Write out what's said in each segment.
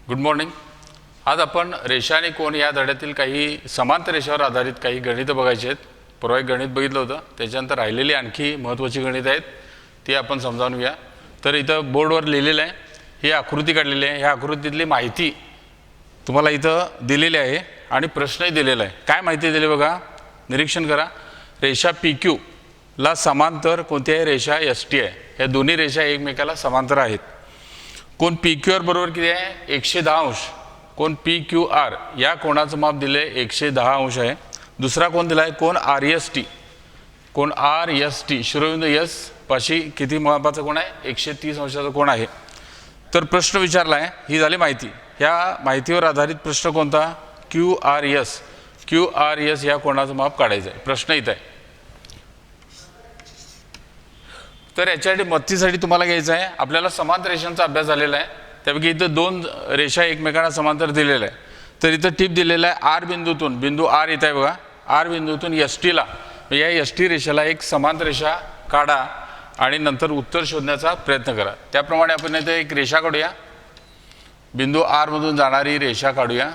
Good morning. आज आपण रेषा आणि कोन या धड्यातील काही समांतर रेषावर आधारित काही गणित बघायचे आहेत. परवा एक गणित बघितलं होतं, त्याच्यानंतर राहिलेली आणखी महत्त्वाची गणित आहेत ती आपण समजावून घेऊया. तर इथं बोर्डवर लिहिलेलं आहे, ही आकृती काढलेली आहे. ह्या आकृतीतली माहिती तुम्हाला इथं दिलेली आहे आणि प्रश्नही दिलेला आहे. काय माहिती दिली बघा, निरीक्षण करा. रेषा पी क्यू ला समांतर कोणत्याही रेषा एस टी आहे. ह्या दोन्ही रेषा एकमेकाला समांतर आहेत. कोण पी क्यू आर बरोबर किती आहे 110 अंश. कोण पी क्यू आर या कोणाचं माप दिले 110 अंश आहे. दुसरा कोण दिला आहे कोण आर एस टी. कोण आर एस टी शिरोबिंदू यस पाशी किती मापाचा कोण आहे 130 अंशाचा कोण आहे. तर प्रश्न विचारला आहे, ही झाली माहिती. ह्या माहितीवर आधारित प्रश्न कोणता Q R S. Q R S या कोणाचं माप काढायचं आहे. प्रश्न इथं आहे. तर याच्यासाठी मदतीसाठी तुम्हाला घ्यायचं आहे, आपल्याला समांतर रेषांचा अभ्यास झालेला आहे. त्यापैकी इथं दोन रेषा एकमेकांना समांतर दिलेल्या आहे. तर इथं टिप दिलेला आहे आर बिंदूतून, बिंदू आर इथं आहे बघा, आर बिंदूतून एस टीला या एस टी रेषेला एक समांतर रेषा काढा आणि नंतर उत्तर शोधण्याचा प्रयत्न करा. त्याप्रमाणे आपण इथे एक रेषा काढूया, बिंदू आर मधून जाणारी रेषा काढूया.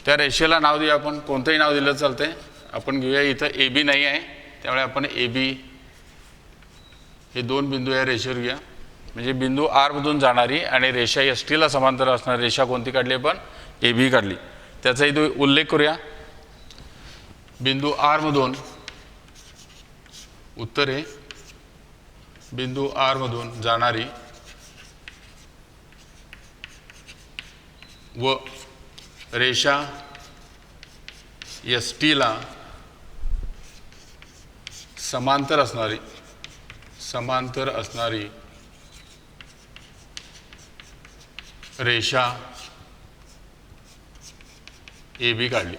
त्या रेषेला नाव देऊया आपण, कोणतंही नाव दिलं चालतंय. आपण घेऊया इथं ए बी नाही आहे, त्यामुळे आपण ए बी हे दोन बिंदू या रेषेवर घेऊया. म्हणजे बिंदू आर मधून जाणारी आणि रेषा एस टीला समांतर असणारी रेषा कोणती काढली आपण ए बी काढली. त्याचा इथं उल्लेख करूया. बिंदू आर मधून उत्तर आहे, बिंदू आर मधून जाणारी व रेषा एस टीला समांतर असणारी रेषा ए बी काढली.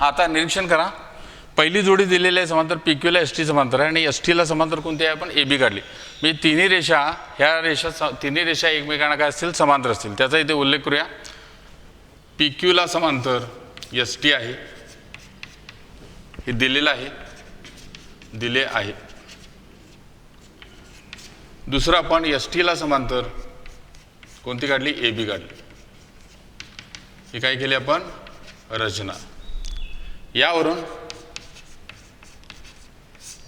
आता निरीक्षण करा, पहिली जोडी दिलेली आहे समांतर पी क्यूला एस टी समांतर आहे आणि एस टीला समांतर कोणती आहे आपण ए बी काढली. म्हणजे तिन्ही रेषा एकमेकांना काय असतील समांतर असतील. त्याचा इथे उल्लेख करूया. पी क्यूला समांतर एस टी आहे, हे दिलेलं आहे, दिले आहे. दुसरं आपण एस टीला समांतर कोणती काढली ए बी काढली. हे काय केले आपण रचना. यावरून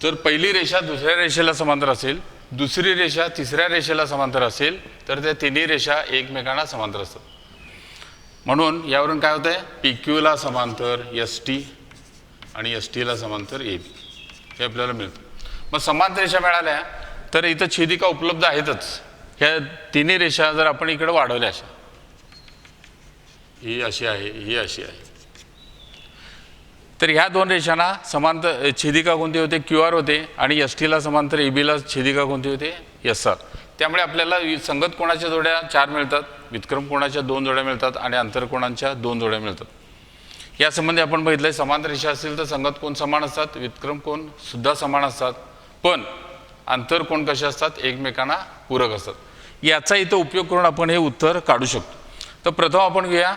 जर पहिली रेषा दुसऱ्या रेषेला समांतर असेल, दुसरी रेषा तिसऱ्या रेषेला समांतर असेल, तर त्या तिन्ही रेषा एकमेकांना समांतर असतात. म्हणून यावरून काय होतं आहे पी क्यूला समांतर एस टी आणि एस टीला समांतर ए बी हे आपल्याला मिळतं. मग समांतर रेषा मिळाल्या तर इथं छेदिका उपलब्ध आहेतच. ह्या तिन्ही रेषा जर आपण इकडे वाढवल्या, अशा ही अशी आहे, ही अशी आहे, तर ह्या दोन रेषांना समांतर छेदिका कोणती होते क्यू आर होते आणि एस टीला समांतर ए बीला छेदिका कोणती होते एस आर. त्यामुळे आपल्याला संगत कोणाच्या जोड्या 4 मिळतात, व्युत्क्रम कोणाच्या 2 जोड्या मिळतात आणि आंतरकोणांच्या 2 जोड्या मिळतात. या संबंधी आपण बघितलंय, समांतर रेषा असतील तर संगत कोण समान असतात, व्युत्क्रम कोण सुद्धा समान असतात, पण आंतर कोण कसे असतात एकमेकांना पूरक असतात. याचा इथं उपयोग करून आपण हे उत्तर काढू शकतो. तर प्रथम आपण घेऊया,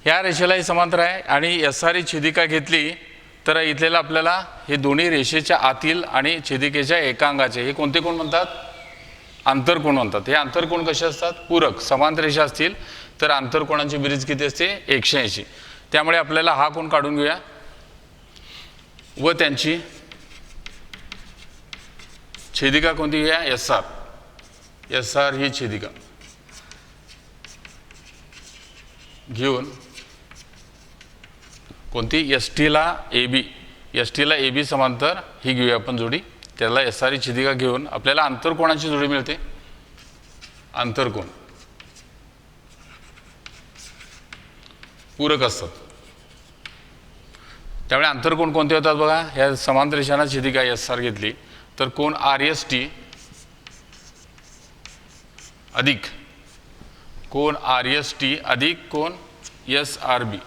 ह्या रेषेलाही समांतर आहे आणि एस आर ही छेदिका घेतली तर इथलेला आपल्याला हे दोन्ही रेषेच्या आतील आणि छेदिकेच्या एकांगाचे हे कोणते कोण म्हणतात आंतरकोण म्हणतात. हे आंतरकोण कसे असतात पूरक. समांतर रेषा असतील तर आंतरकोणांची बेरीज किती असते 180. त्यामुळे आपल्याला हा कोण काढून घेऊया व त्यांची छेदिका कोणती घेऊया एस आर. एस आर ही छेदिका घेऊन कोणती एस टीला ए बी, एस टीला ए बी समांतर ही घेऊया आपण जोडी. त्याला एस आर ही छेदिका घेऊन आपल्याला आंतरकोणाची जोडी मिळते. आंतरकोण पूरक असतात. त्यामुळे आंतरकोण कोणते होतात बघा, ह्या समांतर रेषांना छेदिका एस आर घेतली तर कोण आर एस टी अधिक कोण आर एस टी अधिक कोण एस आर बी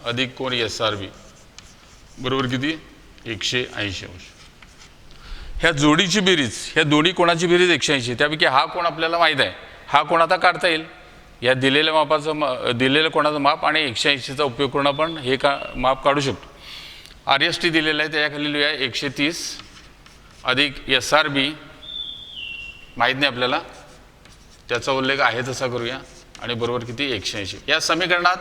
अधिक कोण एस आर बी बरोबर किती 180 अंश. ह्या जोडीची बेरीज, ह्या दोन्ही कोणाची बेरीज 180. त्यापैकी हा कोण आपल्याला माहीत आहे, हा कोण आता काढता येईल. या दिलेल्या मापाचं दिलेल्या कोणाचं माप आणि 180चा उपयोग करून आपण हे माप काढू शकतो. RST दिलेलं आहे त्याच्याखाली लिहूया 130 अधिक SRB माहीत नाही आपल्याला, त्याचा उल्लेख आहे तसा करूया आणि बरोबर किती 180. या समीकरणात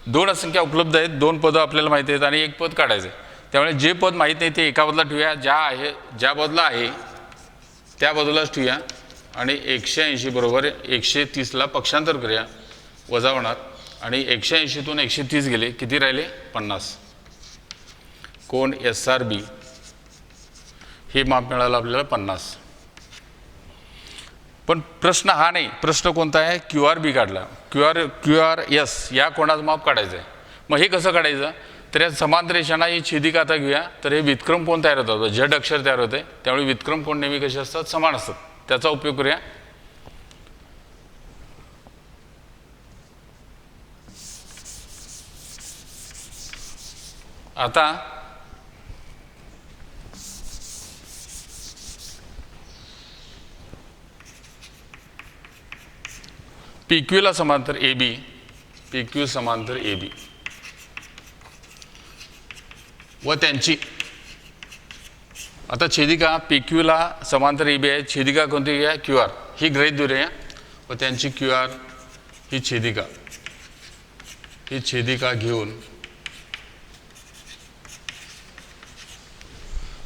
दोन असंख्या उपलब्ध आहेत, दोन पदं आपल्याला माहिती आहेत आणि एक पद काढायचं आहे. त्यामुळे जे पद माहीत नाही ते एका बाजूला ठेवूया, ज्या बाजूला आहे त्या बाजूलाच ठेवूया आणि 180 बरोबर 130ला पक्षांतर करूया, वजा होणार आणि 180तून 130 गेले, किती राहिले 50. कोण SRB हे माप मिळालं आपल्याला 50. पण प्रश्न हा नाही, प्रश्न कोणता आहे, QRB काढला, QRS या कोणाचं माप काढायचं आहे. मग हे कसं काढायचं, तर या समांतर रेषांना ही छेदिका आता घेऊया, तर हे व्युत्क्रम कोण तयार होतात, झड अक्षर तयार होते, त्यामुळे व्युत्क्रम कोण नेहमी कसे असतात, समान असतात, त्याचा उपयोग करूया. आता PQ ला समांतर AB, PQ समांतर AB व त्यांची आता छेदिका PQ ला समांतर AB आहे, छेदिका कोणती आहे QR, ही गृहीत धरूया व त्यांची QR ही छेदिका घेऊन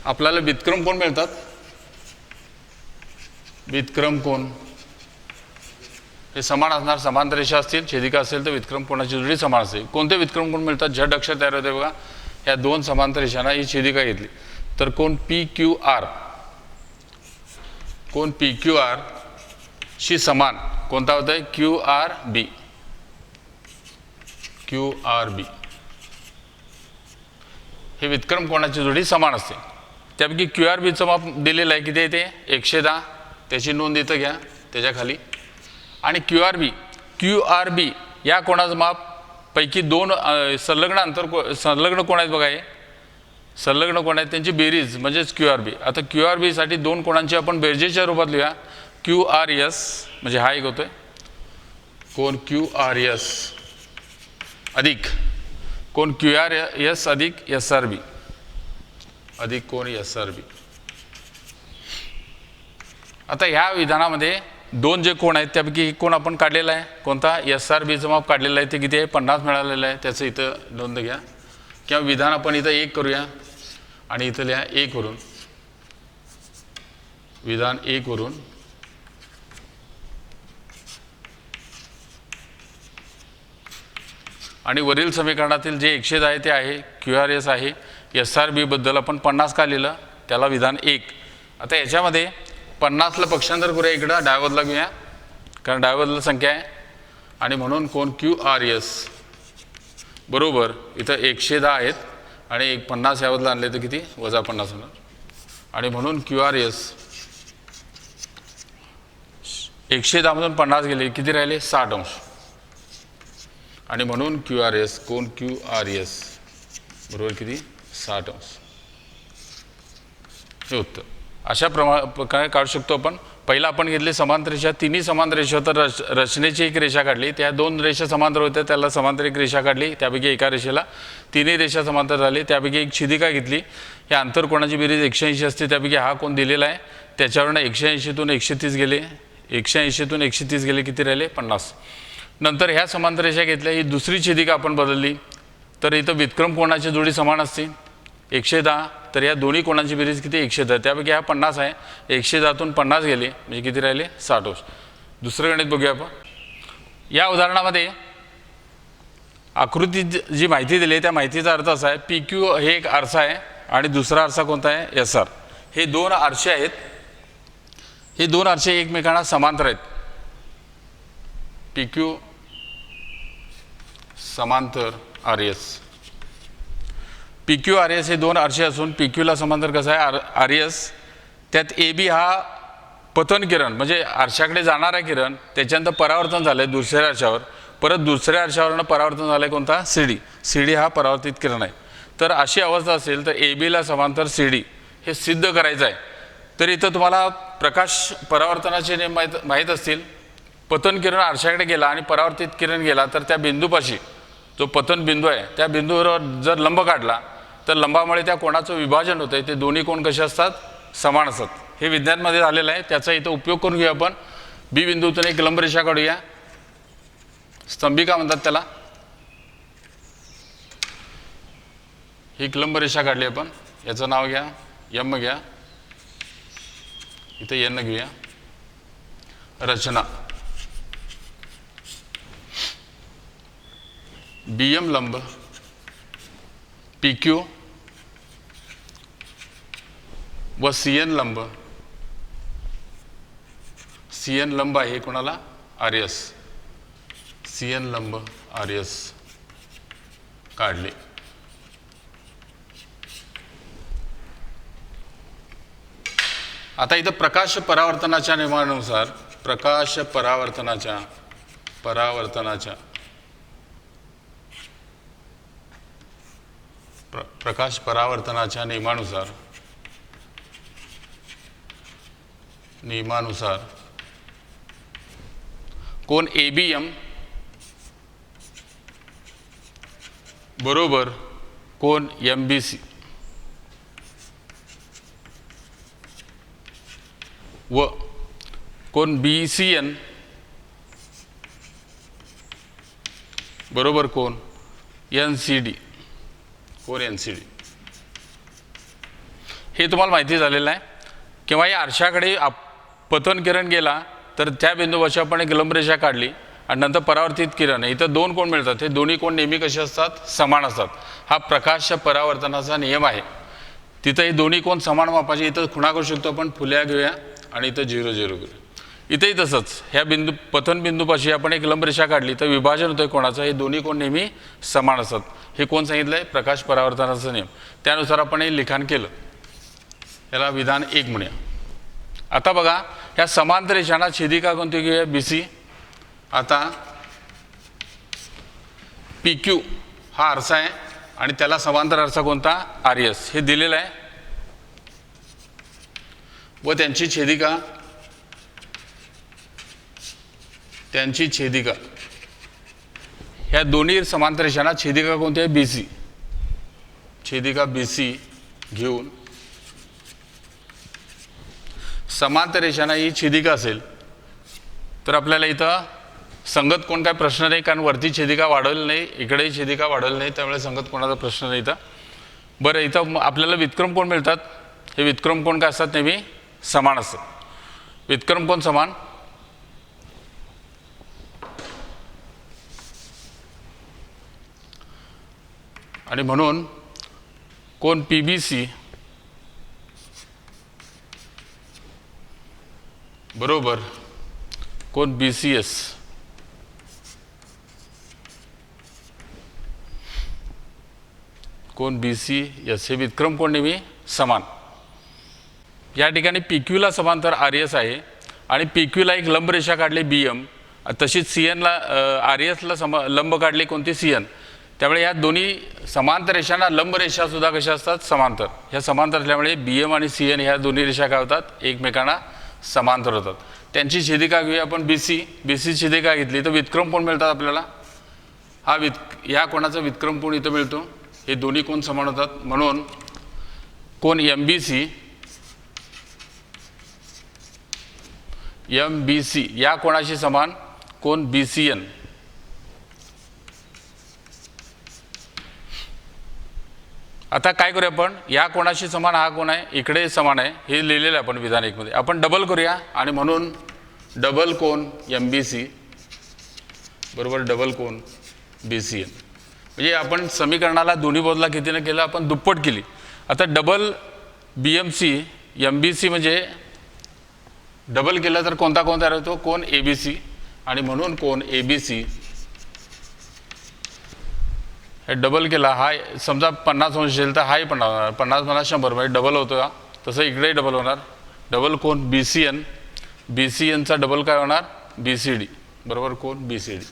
आपल्याला व्युत्क्रम कोण मिळतात, व्युत्क्रम कोण हे समान असणार, समांतर रेषा असतील, छेदिका असेल तर व्युत्क्रम कोणाची जोडी समान असेल. कोणते व्युत्क्रम कोण मिळतात, झड अक्षर तयार होते बघा, या दोन समांतर रेषांना ही छेदिका घेतली तर कोण PQR, कोण PQR शी समान कोणता होता आहे QRB, हे व्युत्क्रम कोणाची जोडी समान असते. त्यापैकी QRBचं माप दिलेलं आहे, किती आहे ते 110, त्याची नोंद इथं घ्या त्याच्या खाली. आणि QRB या कोणाचं माप पैकी दोन संलग्न कोण आहेत बघा, हे संलग्न कोण आहेत त्यांची बेरीज म्हणजेच QRB. आता QRB साठी दोन कोणांची आपण बेरजेच्या रूपात लिहूया, QRS म्हणजे हा एक होतोय, कोण QRS अधिक कोण QRS अधिक SRB अधिक कोण SRB. आता ह्या विधानामध्ये दोन जे कोण आहेत त्यापैकी एक कोण आपण काढलेला आहे, कोणता SRBचं माप काढलेलं आहे, ते किती आहे 50 मिळालेलं आहे, त्याचं इथं नोंद घ्या. किंवा विधान आपण इथं 1 करूया आणि इथं लिहा 1 वरून, विधान 1 वरून आणि वरील समीकरणातील जे 110 आहे ते आहे QRS आहे. SRB बद्दल आपण 50 का लिहिलं, त्याला विधान 1. आता याच्यामध्ये 50ला पक्षांतर करूया, इकडं डाव्या बाजूला घेऊया कारण डाव्या बाजूला संख्या आहे आणि म्हणून कोण QRS बरोबर इथं 110 आहेत आणि 50 या बाजूला आणले तर किती वजा 50 होणार आणि म्हणून QRS 110 मधून 50 गेले, किती राहिले 60 अंश आणि म्हणून QRS कोण QRS बरोबर किती 60 अंश, हे उत्तर. अशा प्रकारे काढू शकतो आपण. पहिला आपण घेतले समांतर रेषा, तिन्ही समांतर रेषा, तर रचनेची एक रेषा काढली, त्या दोन रेषा समांतर होत्या त्याला समांतर एक रेषा काढली, त्यापैकी एका रेषेला तिन्ही रेषा समांतर झाली, त्यापैकी एक छेदिका घेतली, या आंतर कोणाची बेरीज 180 असते, त्यापैकी हा कोण दिलेला आहे, त्याच्यावरनं 180तून 130 गेले, 180तून 130 गेले, किती राहिले 50. नंतर ह्या समांतर रेषा घेतल्या, ही दुसरी छेदिका आपण बदलली तर इथं व्युत्क्रम कोणाची जोडी समान असते 110, तर या दोन्ही कोणांची बेरीज किती 110, त्यापैकी हा 50 आहे, 110तून 50 गेले म्हणजे किती राहिले 60 अंश. दुसरं गणित बघूया आपण. या उदाहरणामध्ये आकृतीत जी माहिती दिली आहे त्या माहितीचा अर्थ असा आहे, PQ हे एक आरसा आहे आणि दुसरा आरसा कोणता आहे SR. हे दोन आरसे आहेत, हे दोन आरसे एकमेकांना समांतर आहेत, PQ समांतर RS. PQ RS हे दोन आरसे असून PQला समांतर कसं आहे RS, त्यात AB हा पतन किरण म्हणजे आरशाकडे जाणारा किरण, त्याच्यानंतर परावर्तन झालं आहे दुसऱ्या आरशावर, परत दुसऱ्या आरशावरनं परावर्तन झालं आहे कोणता CD हा परावर्तित किरण आहे. तर अशी अवस्था असेल तर ABला समांतर CD हे सिद्ध करायचं आहे. तर इथं तुम्हाला प्रकाश परावर्तनाचे नियम माहीत असतील. पतन किरण आरशाकडे गेला आणि परावर्तित किरण गेला तर त्या बिंदूपाशी जो पतन बिंदू आहे त्या बिंदूवर जर लंब काढला तर लंबामुळे त्या कोणाचं विभाजन होतं आहे, ते दोन्ही कोण कसे असतात समान असतात. हे विज्ञानमध्ये झालेलं आहे, त्याचा इथं उपयोग करून घेऊया आपण. बी बिंदूतून एक लंबरेषा काढूया, स्तंभिका म्हणतात त्याला. ही एक लंबरेषा काढली आपण, याचं नाव घ्या यम घ्या, इथं एन घेऊया. रचना बीएम लंब PQ व CN लंब, CN लंब आहे कोणाला RS, CN लंब RS काढले. आता इथं प्रकाश परावर्तनाच्या नियमानुसार प्रकाश परावर्तनाच्या नियमानुसार कोण ABM बरोबर कोण MBC व कोण BCN बरोबर कोण NCD, कोण NCD. हे तुम्हाला माहिती झालेलं आहे. किंवा या आरशाकडे पतन किरण गेला तर त्या बिंदूपाशी आपण एक लंबरेषा काढली आणि नंतर परावर्तित किरण, इथं दोन कोण मिळतात. हे दोन्ही कोण नेहमी कसे असतात समान असतात. हा प्रकाश परावर्तनाचा नियम आहे. तिथं हे दोन्ही कोण समान मापाचे. इथं खुणा करू शकतो आपण, फुल्या घेऊया आणि इथं 0 0 घेऊया. इथेही तसंच ह्या बिंदू पतन बिंदूपाशी आपण एक लंबरेषा काढली तर विभाजन होतं कोणाचं, हे दोन्ही कोण नेहमी समान असतात. हे कोण सांगितलं आहे प्रकाश परावर्तनाचा नियम. त्यानुसार आपण हे लिखाण केलं, याला विधान 1 म्हणूया. आता बघा ह्या समांतर रेषांना छेदिका कोणती घेऊया BC. आता PQ हा आरसा आहे आणि त्याला समांतर आरसा कोणता RS हे दिलेलं आहे व त्यांची छेदिका ह्या दोन्ही समांतर रेषांना छेदिका कोणती आहे BC. छेदिका BC घेऊन समांतर रेषांना ही छेदिका असेल तर आपल्याला इथं संगत कोण काय प्रश्न नाही, कारण वरती छेदिका वाढवली नाही, इकडेही छेदिका वाढवली नाही, त्यामुळे संगत कोणाचा प्रश्न नाही इथं. बरं, इथं आपल्याला व्युत्क्रम कोण मिळतात. हे व्युत्क्रम कोण काय असतात नेहमी समान असतात. व्युत्क्रम कोण समान, आणि म्हणून कोण PBC बरोबर कोण BCS. कोण BCS हे व्युत्क्रम कोण नेहमी समान. या ठिकाणी PQ ला समांतर RS आहे आणि PQ ला एक लंबरेषा काढली BM, तशीच CN ला RS ला लंब काढली कोणती CN. त्यामुळे या दोन्ही समांतर रेषांना लंबरेषा सुद्धा कशा असतात समांतर. ह्या समांतर असल्यामुळे BM आणि CN ह्या दोन्ही रेषा काय होतात एकमेकांना समांतर होतात. त्यांची छेदिका घेऊया आपण BC छेदिका घेतली तर व्युत्क्रम कोण मिळतात आपल्याला. हा या कोणाचा व्युत्क्रम कोण इथं मिळतो. हे दोन्ही कोण समान होतात, म्हणून कोण MBC या कोणाशी समान कोण BCN. आता काय करूया आपण, या कोणाशी समान हा कोण आहे इकडे समान आहे हे लिहिलेलं आहे आपण विधान 1 मध्ये. आपण डबल करूया आणि म्हणून डबल कोण MBC बरोबर डबल कोण BCN. म्हणजे आपण समीकरणाला दोन्ही बाजूला कितीनं केलं आपण दुप्पट केली. आता डबल BMC MBC म्हणजे डबल केलं तर कोणता कोण तयार होतो कोण ABC, आणि म्हणून कोण ABC हे डबल केला. हा समजा 50 अंश असेल तर हाही 50 होणार, 50 मला 100 म्हणजे डबल होतो का, तसं इकडेही डबल होणार. डबल कोण BCNचा डबल काय होणार BCD बरोबर कोण BCD.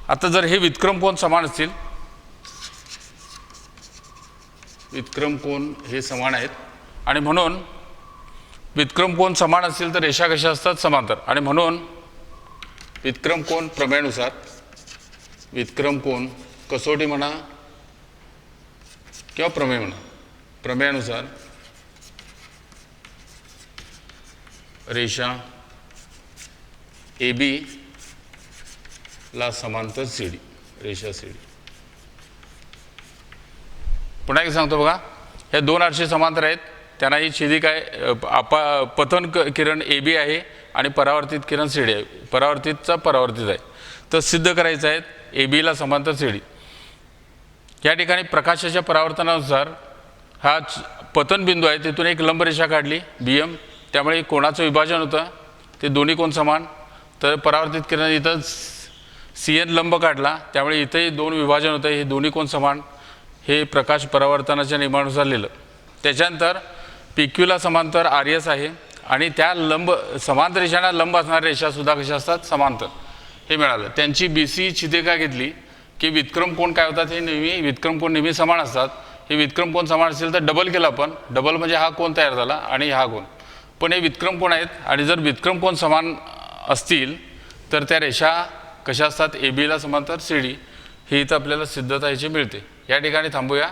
आता जर हे व्युत्क्रम कोण समान असतील, व्युत्क्रम कोण हे समान आहेत आणि म्हणून व्युत्क्रम कोण समान असतील तर रेषा कशा असतात समांतर, आणि म्हणून व्युत्क्रम कोण प्रमेयानुसार व्युत्क्रम कोण कसोटी म्हणा किंवा प्रमेय म्हणा, प्रमेयानुसार रेषा AB ला समांतर CD, रेषा CD. पुन्हा एक सांगतो बघा, हे दोन आरसे समांतर आहेत, त्यांना ही छेदिका आहे, पतन किरण AB आहे आणि परावर्तित किरण CD आहे. परावर्तितचा परावर्तित आहे. तर सिद्ध करायचं आहे AB ला समांतर CD. या ठिकाणी प्रकाशाच्या परावर्तनानुसार हा पतन बिंदू आहे, तिथून एक लंब रेषा काढली BM, त्यामुळे कोणाचं विभाजन होतं, ते दोन्ही कोण समान. तर परावर्तित किरण इथं CN लंब काढला, त्यामुळे इथंही दोन विभाजन होतं, हे दोन्ही कोण समान. हे प्रकाश परावर्तनाच्या नियमानुसार लिहिलं. त्याच्यानंतर PQ ला समांतर RS आहे आणि त्या लंब समांतर रेषांना लंब असणाऱ्या रेषासुद्धा कशा असतात, समांतर. हे मिळालं. त्यांची BC छेदिका घेतली की व्युत्क्रम कोण काय होतात, हे नेहमी व्युत्क्रम कोण नेहमी समान असतात. हे व्युत्क्रम कोण समान असेल तर डबल केला आपण, डबल म्हणजे हा कोण तयार झाला आणि हा कोण, पण हे व्युत्क्रम कोण आहेत. आणि जर व्युत्क्रम कोण समान असतील तर त्या रेषा कशा असतात, AB ला समांतर CD. ही इथं आपल्याला सिद्धता याची मिळते. या ठिकाणी थांबूया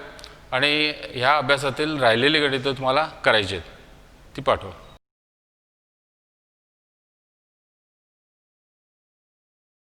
आणि ह्या अभ्यासातील राहिलेली गणितं तुम्हाला करायची आहेत, ती पाठवा.